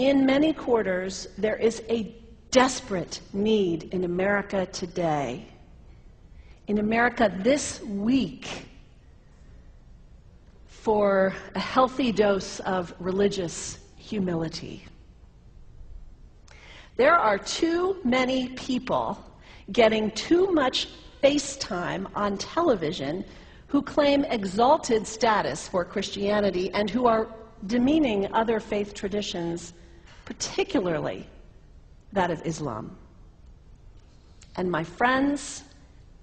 In many quarters, there is a desperate need in America today, in America this week, for a healthy dose of religious humility. There are too many people getting too much face time on television who claim exalted status for Christianity and who are demeaning other faith traditions, particularly that of Islam. And my friends,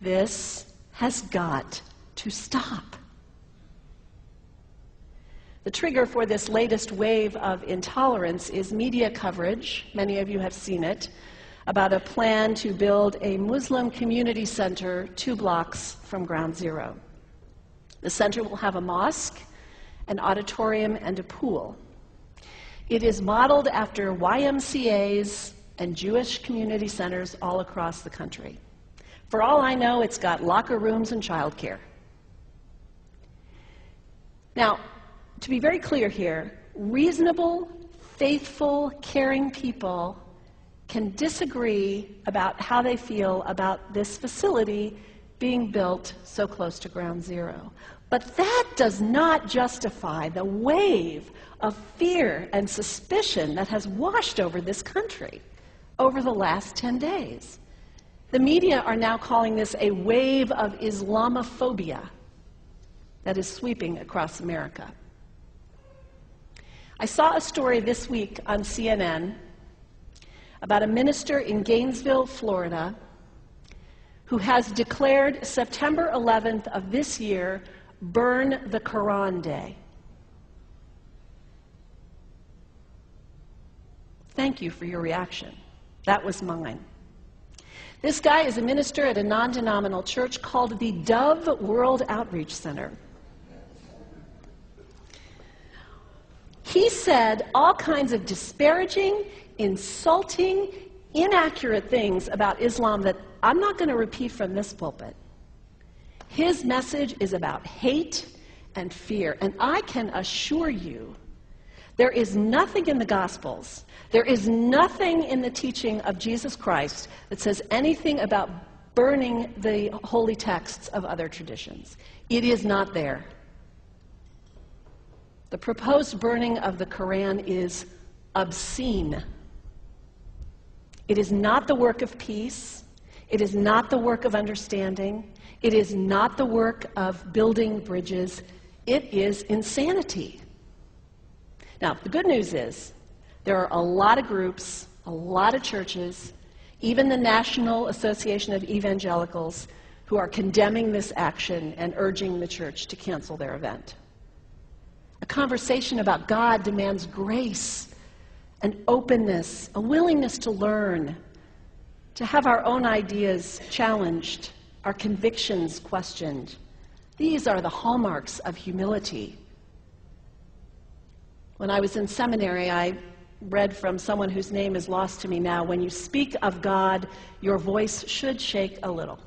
this has got to stop. The trigger for this latest wave of intolerance is media coverage, many of you have seen it, about a plan to build a Muslim community center 2 blocks from Ground Zero. The center will have a mosque, an auditorium, and a pool. It is modeled after YMCAs and Jewish community centers all across the country. For all I know, it's got locker rooms and childcare. Now, to be very clear here, reasonable, faithful, caring people can disagree about how they feel about this facility being built so close to Ground Zero. But that does not justify the wave of fear and suspicion that has washed over this country over the last 10 days. The media are now calling this a wave of Islamophobia that is sweeping across America. I saw a story this week on CNN about a minister in Gainesville, Florida, who has declared September 11th of this year Burn the Quran Day. Thank you for your reaction. That was mine. This guy is a minister at a non-denominational church called the Dove World Outreach Center. He said all kinds of disparaging, insulting, inaccurate things about Islam that I'm not going to repeat from this pulpit. His message is about hate and fear, and I can assure you there is nothing in the Gospels, there is nothing in the teaching of Jesus Christ that says anything about burning the holy texts of other traditions. It is not there. The proposed burning of the Quran is obscene. It is not the work of peace. It is not the work of understanding. It is not the work of building bridges. It is insanity. Now, the good news is there are a lot of groups, a lot of churches, even the National Association of Evangelicals, who are condemning this action and urging the church to cancel their event. A conversation about God demands grace and openness, a willingness to learn, to have our own ideas challenged, our convictions questioned. These are the hallmarks of humility. When I was in seminary, I read from someone whose name is lost to me now, when you speak of God, your voice should shake a little.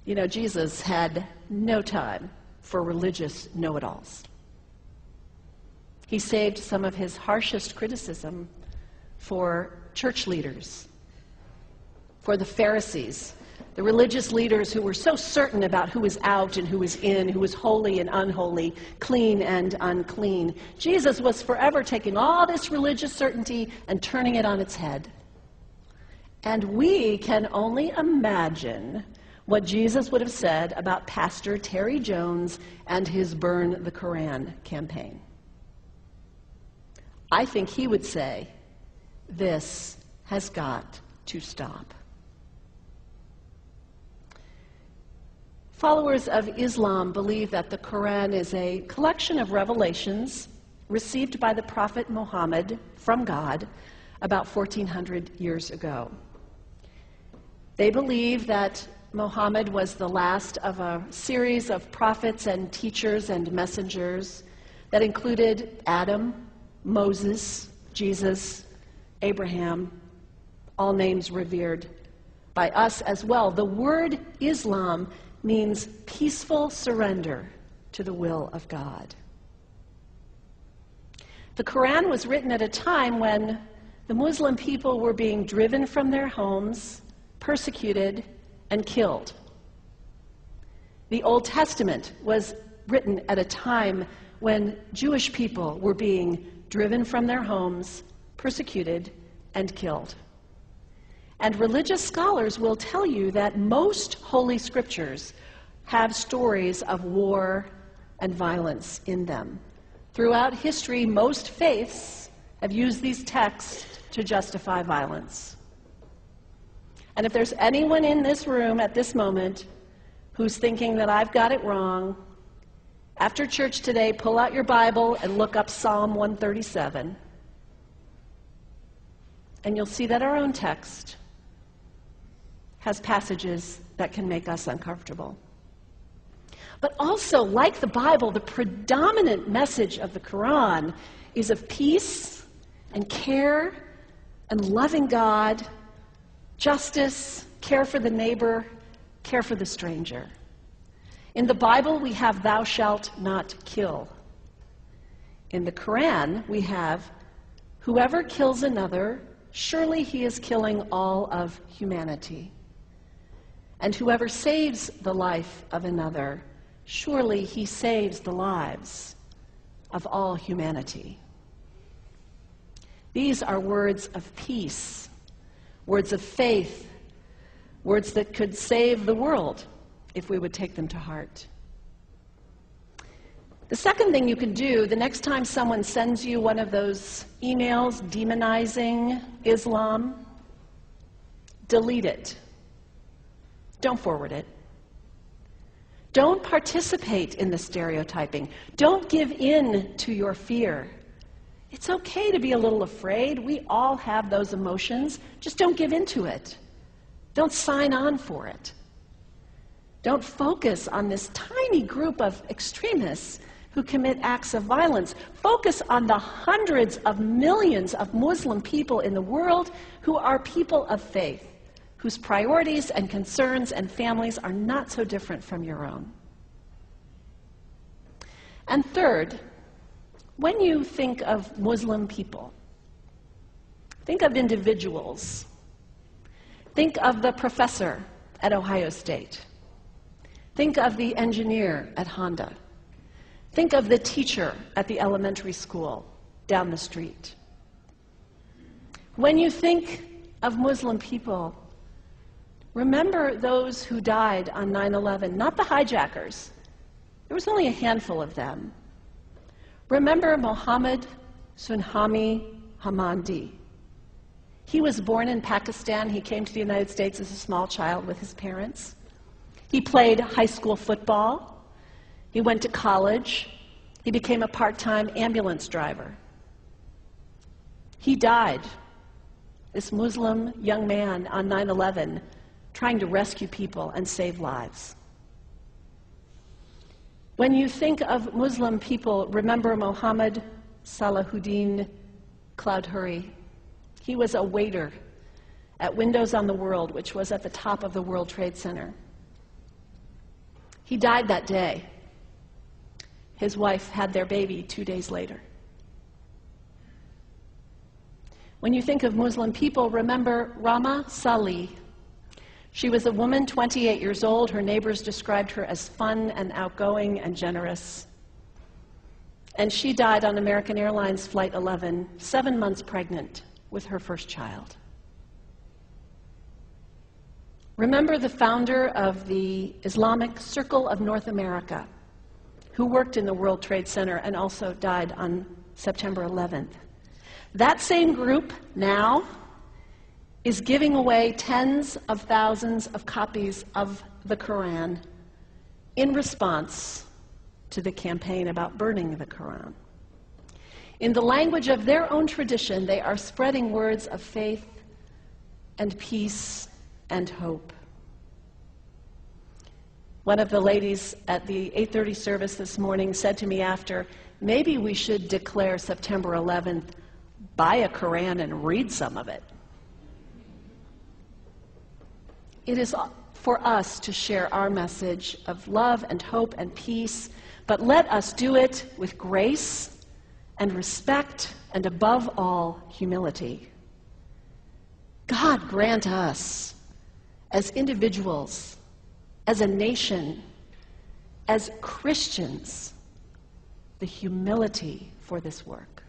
You know, Jesus had no time for religious know-it-alls. He saved some of his harshest criticism for church leaders, for the Pharisees, the religious leaders who were so certain about who was out and who was in, who was holy and unholy, clean and unclean. Jesus was forever taking all this religious certainty and turning it on its head. And we can only imagine what Jesus would have said about Pastor Terry Jones and his Burn the Quran campaign. I think he would say, this has got to stop. Followers of Islam believe that the Quran is a collection of revelations received by the Prophet Muhammad from God about 1400 years ago. They believe that Muhammad was the last of a series of prophets and teachers and messengers that included Adam, Moses, Jesus, Abraham, all names revered by us as well. The word Islam means peaceful surrender to the will of God. The Quran was written at a time when the Muslim people were being driven from their homes, persecuted, and killed. The Old Testament was written at a time when Jewish people were being driven from their homes, persecuted, and killed. And religious scholars will tell you that most Holy Scriptures have stories of war and violence in them. Throughout history, most faiths have used these texts to justify violence. And if there's anyone in this room at this moment who's thinking that I've got it wrong, after church today, pull out your Bible and look up Psalm 137. And you'll see that our own text has passages that can make us uncomfortable. But also, like the Bible, the predominant message of the Quran is of peace and care and loving God, justice, care for the neighbor, care for the stranger. In the Bible, we have thou shalt not kill. In the Quran, we have whoever kills another, surely he is killing all of humanity. And whoever saves the life of another, surely he saves the lives of all humanity. These are words of peace, words of faith, words that could save the world if we would take them to heart. The second thing you can do, the next time someone sends you one of those emails demonizing Islam, delete it. Don't forward it. Don't participate in the stereotyping. Don't give in to your fear. It's okay to be a little afraid. We all have those emotions. Just don't give in to it. Don't sign on for it. Don't focus on this tiny group of extremists who commit acts of violence. Focus on the hundreds of millions of Muslim people in the world who are people of faith, whose priorities and concerns and families are not so different from your own. And third, when you think of Muslim people, think of individuals. Think of the professor at Ohio State. Think of the engineer at Honda. Think of the teacher at the elementary school down the street. When you think of Muslim people, remember those who died on 9/11, not the hijackers. There was only a handful of them. Remember Mohammed Sunhami Hamandi. He was born in Pakistan. He came to the United States as a small child with his parents. He played high school football. He went to college. He became a part-time ambulance driver. He died, this Muslim young man, on 9/11, trying to rescue people and save lives. When you think of Muslim people, remember Mohammed Salahuddin Cloudhurry. He was a waiter at Windows on the World, which was at the top of the World Trade Center. He died that day. His wife had their baby 2 days later. When you think of Muslim people, remember Rama Salih. She was a woman, 28 years old. Her neighbors described her as fun and outgoing and generous. And she died on American Airlines Flight 11, 7 months pregnant with her first child. Remember the founder of the Islamic Circle of North America, who worked in the World Trade Center and also died on September 11th. That same group now is giving away tens of thousands of copies of the Quran in response to the campaign about burning the Quran. In the language of their own tradition, they are spreading words of faith and peace and hope. One of the ladies at the 8:30 service this morning said to me after, maybe we should declare September 11th, buy a Quran and read some of it. It is for us to share our message of love and hope and peace, but let us do it with grace and respect, and above all, humility. God grant us, as individuals, as a nation, as Christians, the humility for this work.